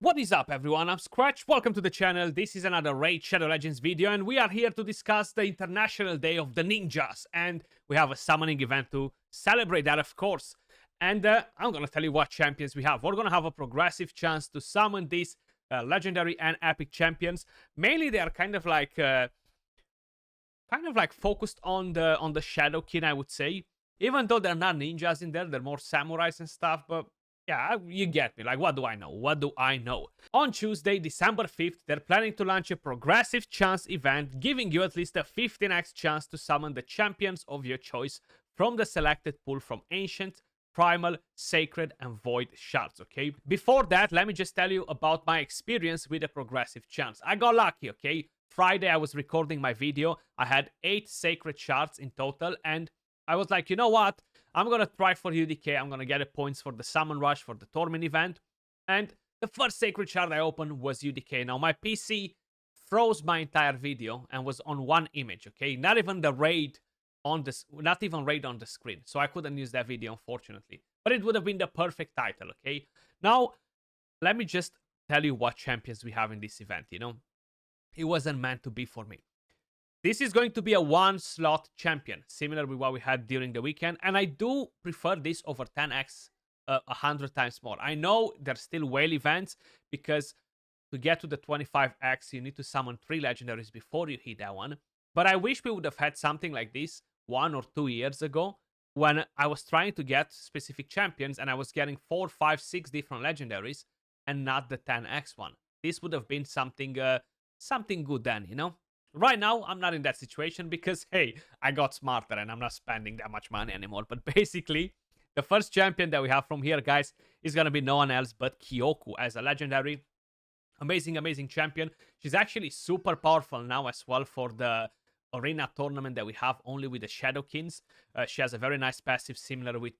What is up, everyone? I'm Skratch. Welcome to the channel. This is another Raid Shadow Legends video, and we are here to discuss the International Day of the Ninjas. And we have a summoning event to celebrate that, of course. And I'm gonna tell you what champions we have. We're gonna have a progressive chance to summon these legendary and epic champions. Mainly, they are kind of like focused on the Shadowkin, I would say. Even though they're not ninjas in there, they're more samurais and stuff, but yeah, you get me. Like, what do I know? What do I know? On Tuesday, December 5th, they're planning to launch a progressive chance event, giving you at least a 15x chance to summon the champions of your choice from the selected pool from Ancient, Primal, Sacred, and Void shards, okay? Before that, let me just tell you about my experience with a progressive chance. I got lucky, okay? Friday, I was recording my video. I had 8 Sacred shards in total, and I was like, you know what? I'm gonna try for UDK. I'm gonna get the points for the Summon Rush for the Torment event. And the first Sacred Shard I opened was UDK. Now, my PC froze my entire video and was on one image, okay? Not even the raid on this, not even raid on the screen. So I couldn't use that video, unfortunately. But it would have been the perfect title, okay? Now, let me just tell you what champions we have in this event, you know? It wasn't meant to be for me. This is going to be a one-slot champion, similar with what we had during the weekend. And I do prefer this over 10x 100 times more. I know there's still whale events, because to get to the 25x, you need to summon 3 legendaries before you hit that one. But I wish we would have had something like this 1 or 2 years ago, when I was trying to get specific champions and I was getting 4, 5, 6 different legendaries and not the 10x one. This would have been something, something good then, you know? Right now, I'm not in that situation because, hey, I got smarter and I'm not spending that much money anymore. But basically, the first champion that we have from here, guys, is going to be no one else but Kyoku as a legendary. Amazing, amazing champion. She's actually super powerful now as well for the arena tournament that we have only with the Shadowkins. She has a very nice passive similar with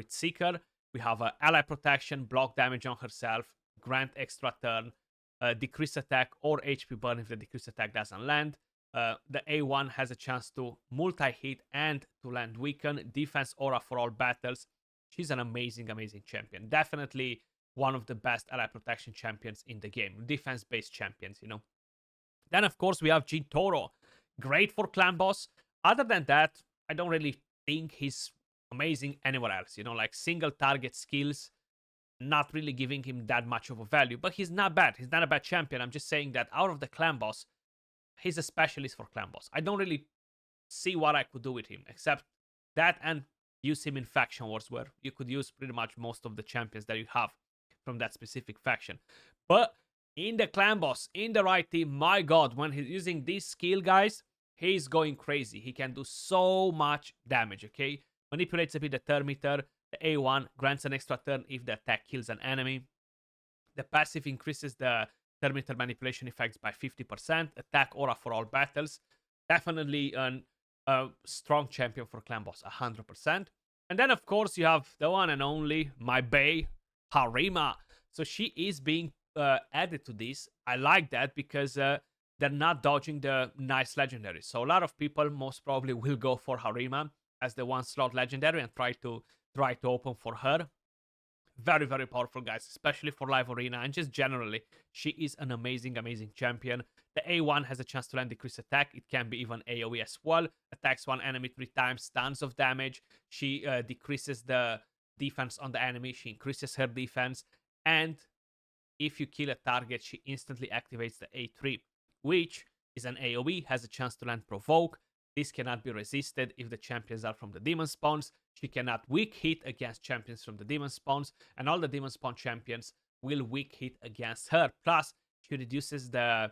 Seeker. We have ally protection, block damage on herself, grant extra turn, decrease attack or HP burn if the decrease attack doesn't land. The A1 has a chance to multi-hit and to land weaken, defense aura for all battles. She's an amazing, amazing champion. Definitely one of the best ally protection champions in the game. Defense-based champions, you know. Then, of course, we have Jintoro. Great for clan boss. Other than that, I don't really think he's amazing anywhere else. You know, like single target skills, not really giving him that much of a value, but he's not bad. He's not a bad champion. I'm just saying that out of the clan boss, he's a specialist for clan boss. I don't really see what I could do with him, except that and use him in faction wars, where you could use pretty much most of the champions that you have from that specific faction. But in the clan boss, in the right team, my god, when he's using this skill, guys, he's going crazy. He can do so much damage, okay? Manipulates a bit the turn meter. The A1 grants an extra turn if the attack kills an enemy. The passive increases the turn meter manipulation effects by 50%. Attack aura for all battles. Definitely a strong champion for clan boss, 100%. And then, of course, you have the one and only, my bae, Harima. So she is being added to this. I like that because they're not dodging the nice legendaries. So a lot of people most probably will go for Harima as the one slot legendary and try to open for her. Very, very powerful, guys, especially for live arena and just generally. She is an amazing, amazing champion. The A1 has a chance to land decrease attack. It can be even AoE as well. Attacks one enemy 3 times, tons of damage. She decreases the defense on the enemy. She increases her defense. And if you kill a target, she instantly activates the A3, which is an AoE, has a chance to land provoke. This cannot be resisted if the champions are from the demon spawns. She cannot weak hit against champions from the demon spawns, and all the demon spawn champions will weak hit against her. Plus, she reduces the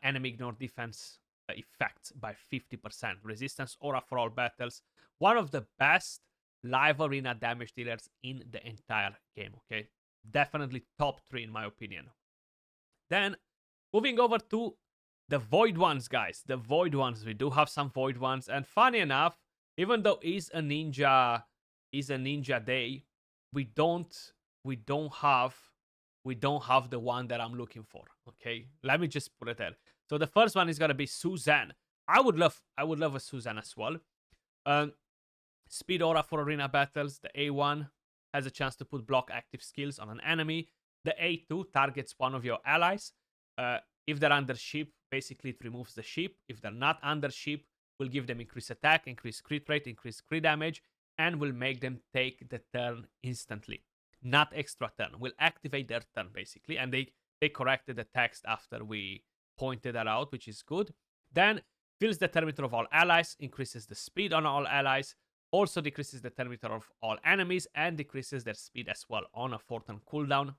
enemy ignore defense effects by 50%. Resistance aura for all battles. One of the best live arena damage dealers in the entire game, okay? Definitely top 3 in my opinion. Then, moving over to the Void ones, guys. The Void ones. We do have some Void ones. And funny enough, even though it's a ninja day, we don't have the one that I'm looking for. Okay? Let me just put it there. So the first one is gonna be Suzanne. I would love a Suzanne as well. Speed aura for arena battles. The A1 has a chance to put block active skills on an enemy. The A2 targets one of your allies. If they're under ship, basically it removes the ship. If they're not under ship, will give them increased attack, increased crit rate, increased crit damage, and will make them take the turn instantly. Not extra turn. Will activate their turn, basically. And they corrected the text after we pointed that out, which is good. Then fills the turn meter of all allies, increases the speed on all allies, also decreases the turn meter of all enemies, and decreases their speed as well on a 4-turn cooldown.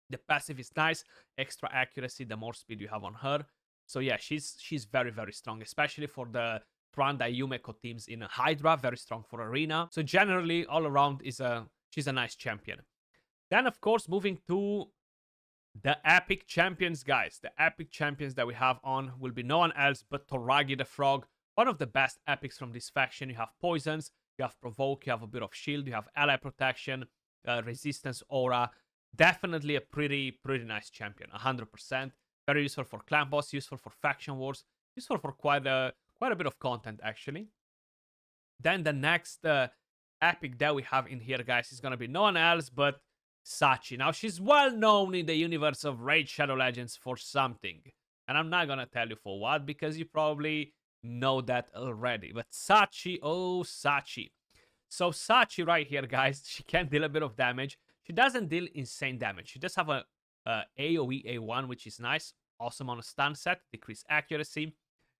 The passive is nice, extra accuracy the more speed you have on her. So yeah, she's very, very strong, especially for the Tranda Yumeko teams in Hydra, very strong for Arena. So generally, all around, she's a nice champion. Then, of course, moving to the epic champions, guys. The epic champions that we have on will be no one else but Toragi the Frog, one of the best epics from this faction. You have poisons, you have provoke, you have a bit of shield, you have ally protection, resistance aura. Definitely a pretty nice champion, 100%. Very useful for clan boss, useful for faction wars, useful for quite a bit of content, actually. Then the next epic that we have in here, guys, is gonna be no one else but Sachi. Now, she's well known in the universe of Raid Shadow Legends for something. And I'm not gonna tell you for what, because you probably know that already. But Sachi, oh Sachi. So Sachi right here, guys, she can deal a bit of damage. She doesn't deal insane damage. She does have a AoE A1, which is nice. Awesome on a stun set, decreased accuracy.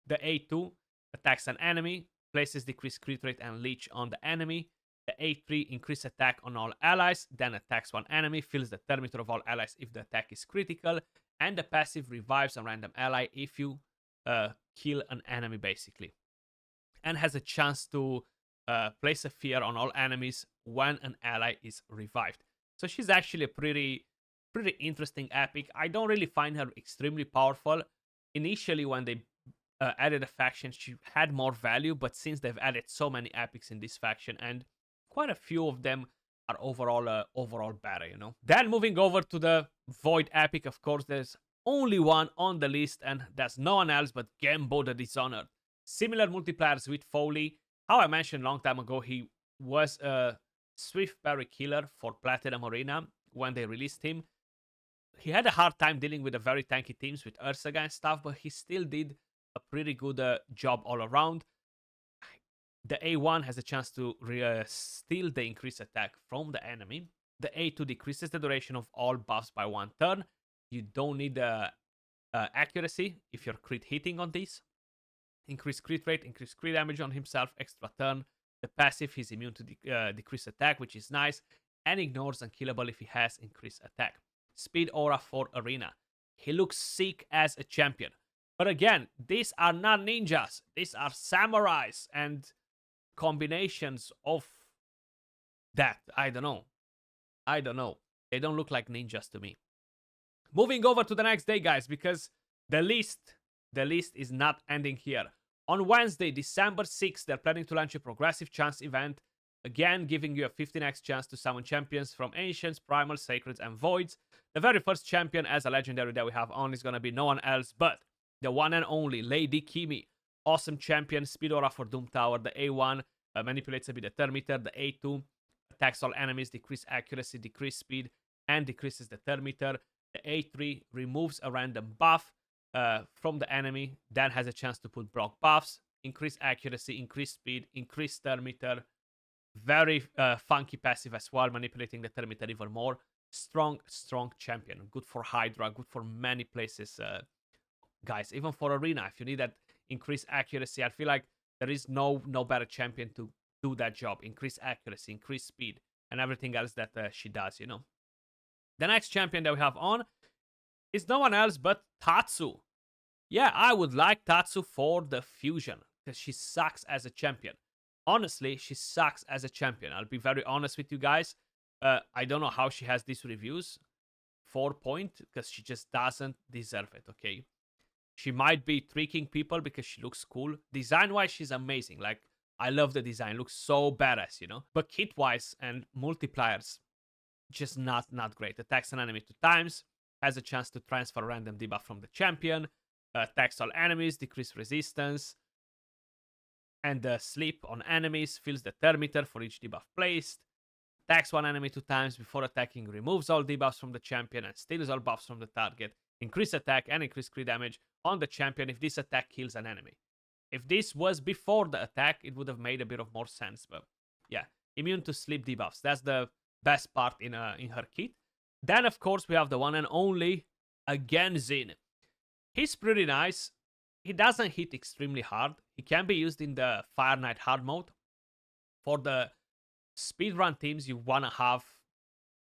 The A2 attacks an enemy, places decreased crit rate and leech on the enemy. The A3 increase attack on all allies, then attacks one enemy, fills the turn meter of all allies if the attack is critical, and the passive revives a random ally if you kill an enemy, basically. And has a chance to place a fear on all enemies when an ally is revived. So she's actually a pretty interesting epic. I don't really find her extremely powerful. Initially, when they added a faction, she had more value, but since they've added so many epics in this faction, and quite a few of them are overall better, you know. Then moving over to the Void epic, of course, there's only one on the list, and that's no one else but Gembo the Dishonored. Similar multipliers with Foley. How I mentioned a long time ago, he was a Swift parry killer for Platinum Arena when they released him. He had a hard time dealing with the very tanky teams with Ursaga and stuff, but he still did a pretty good job all around. The A1 has a chance to steal the increased attack from the enemy. The A2 decreases the duration of all buffs by 1 turn. You don't need accuracy if you're crit hitting on this. Increased crit rate, increased crit damage on himself, extra turn. The passive, he's immune to decreased attack, which is nice, and ignores unkillable if he has increased attack. Speed aura for Arena. He looks sick as a champion. But again, these are not ninjas. These are samurais and combinations of that. I don't know. They don't look like ninjas to me. Moving over to the next day, guys, because the list is not ending here. On Wednesday, December 6th, they're planning to launch a progressive chance event, again giving you a 15x chance to summon champions from Ancients, Primals, Sacreds, and Voids. The very first champion as a legendary that we have on is going to be no one else but the one and only Lady Kimi. Awesome champion, speed aura for Doom Tower. The A1 manipulates a bit the turn meter. The A2 attacks all enemies, decrease accuracy, decrease speed, and decreases the turn meter. The A3 removes a random buff from the enemy, then has a chance to put block buffs, increase accuracy, increase speed, increase turn meter. Very funky passive as well, manipulating the turn meter even more. Strong champion. Good for Hydra, good for many places, guys. Even for Arena, if you need that increased accuracy, I feel like there is no better champion to do that job. Increase accuracy, increase speed, and everything else that she does, you know. The next champion that we have on is no one else but Tatsu. Yeah, I would like Tatsu for the fusion, because she sucks as a champion. Honestly, she sucks as a champion. I'll be very honest with you guys. I don't know how she has these reviews. 4 point, because she just doesn't deserve it, okay? She might be tricking people because she looks cool. Design-wise, she's amazing. Like, I love the design. Looks so badass, you know? But kit-wise and multipliers, just not great. Attacks an enemy 2 times. Has a chance to transfer a random debuff from the champion. Attacks all enemies, decrease resistance. And sleep on enemies. Fills the turn meter for each debuff placed. attacks one enemy 2 times before attacking, removes all debuffs from the champion, and steals all buffs from the target. Increase attack and increase crit damage on the champion if this attack kills an enemy. If this was before the attack, it would have made a bit of more sense, but yeah. Immune to sleep debuffs. That's the best part in her kit. Then, of course, we have the one and only, again, Zin. He's pretty nice. He doesn't hit extremely hard. He can be used in the Fire Knight hard mode. For the speedrun teams, you want to have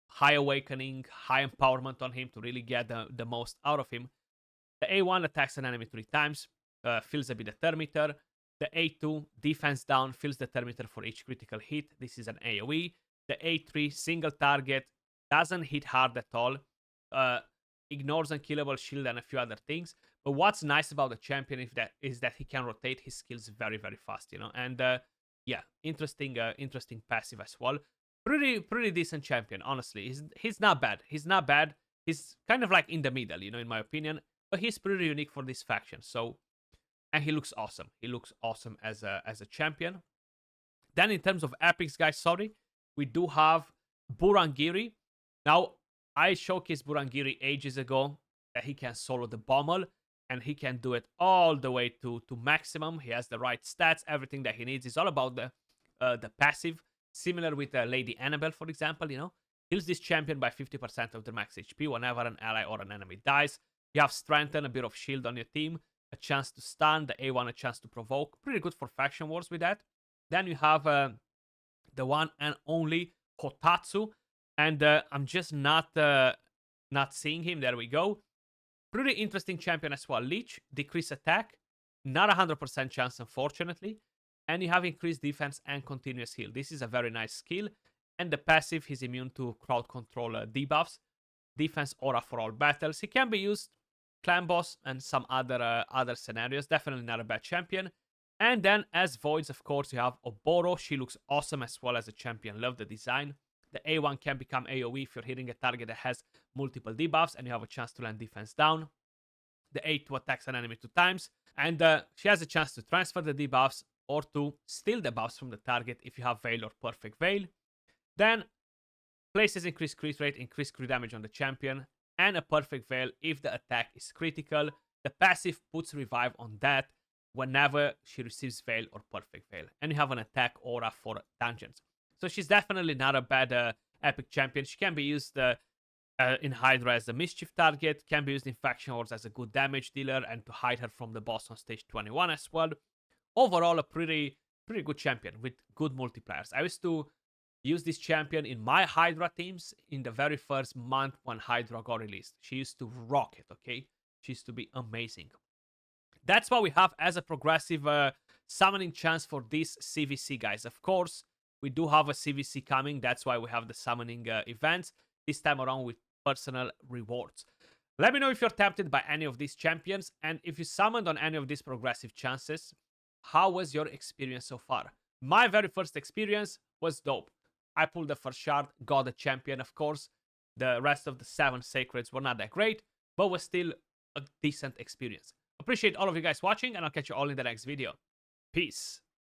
high awakening, high empowerment on him to really get the most out of him. The A1 attacks an enemy 3 times, fills a bit of thermeter. The A2 defense down, fills the thermeter for each critical hit. This is an AoE. The A3 single target, doesn't hit hard at all. Ignores unkillable shield and a few other things. But what's nice about the champion is that he can rotate his skills very, very fast, you know. And yeah, interesting passive as well. Pretty decent champion, honestly. He's not bad. He's not bad. He's kind of like in the middle, you know, in my opinion. But he's pretty unique for this faction. So, and he looks awesome. He looks awesome as a champion. Then in terms of epics, guys, sorry, we do have Burangiri. Now, I showcased Burangiri ages ago that he can solo the Bommel, and he can do it all the way to maximum. He has the right stats, everything that he needs. It's all about the passive, similar with Lady Annabelle, for example, you know. Heals this champion by 50% of their max HP whenever an ally or an enemy dies. You have Strengthen, a bit of shield on your team, a chance to stun, the A1 a chance to provoke. Pretty good for faction wars with that. Then you have the one and only Kotatsu. And I'm just not seeing him. There we go. Pretty interesting champion as well. Leech, decrease attack. Not 100% chance, unfortunately. And you have increased defense and continuous heal. This is a very nice skill. And the passive, he's immune to crowd control debuffs. Defense aura for all battles. He can be used clan boss and some other scenarios. Definitely not a bad champion. And then as voids, of course, you have Oboro. She looks awesome as well as a champion. Love the design. The A1 can become AoE if you're hitting a target that has multiple debuffs and you have a chance to land defense down. The A2 attacks an enemy 2 times. And she has a chance to transfer the debuffs or to steal the buffs from the target if you have Veil or Perfect Veil. Then places increased crit rate, increased crit damage on the champion, and a Perfect Veil if the attack is critical. The passive puts revive on that whenever she receives Veil or Perfect Veil. And you have an attack aura for dungeons. So she's definitely not a bad epic champion. She can be used in Hydra as a mischief target, can be used in faction wars as a good damage dealer, and to hide her from the boss on stage 21 as well. Overall, a pretty good champion with good multipliers. I used to use this champion in my Hydra teams in the very first month when Hydra got released. She used to rock it, okay? She used to be amazing. That's what we have as a progressive summoning chance for this CVC, guys. Of course, we do have a CVC coming. That's why we have the summoning events. This time around with personal rewards. Let me know if you're tempted by any of these champions. And if you summoned on any of these progressive chances, how was your experience so far? My very first experience was dope. I pulled the first shard, got a champion, of course. The rest of the 7 sacreds were not that great, but was still a decent experience. Appreciate all of you guys watching, and I'll catch you all in the next video. Peace.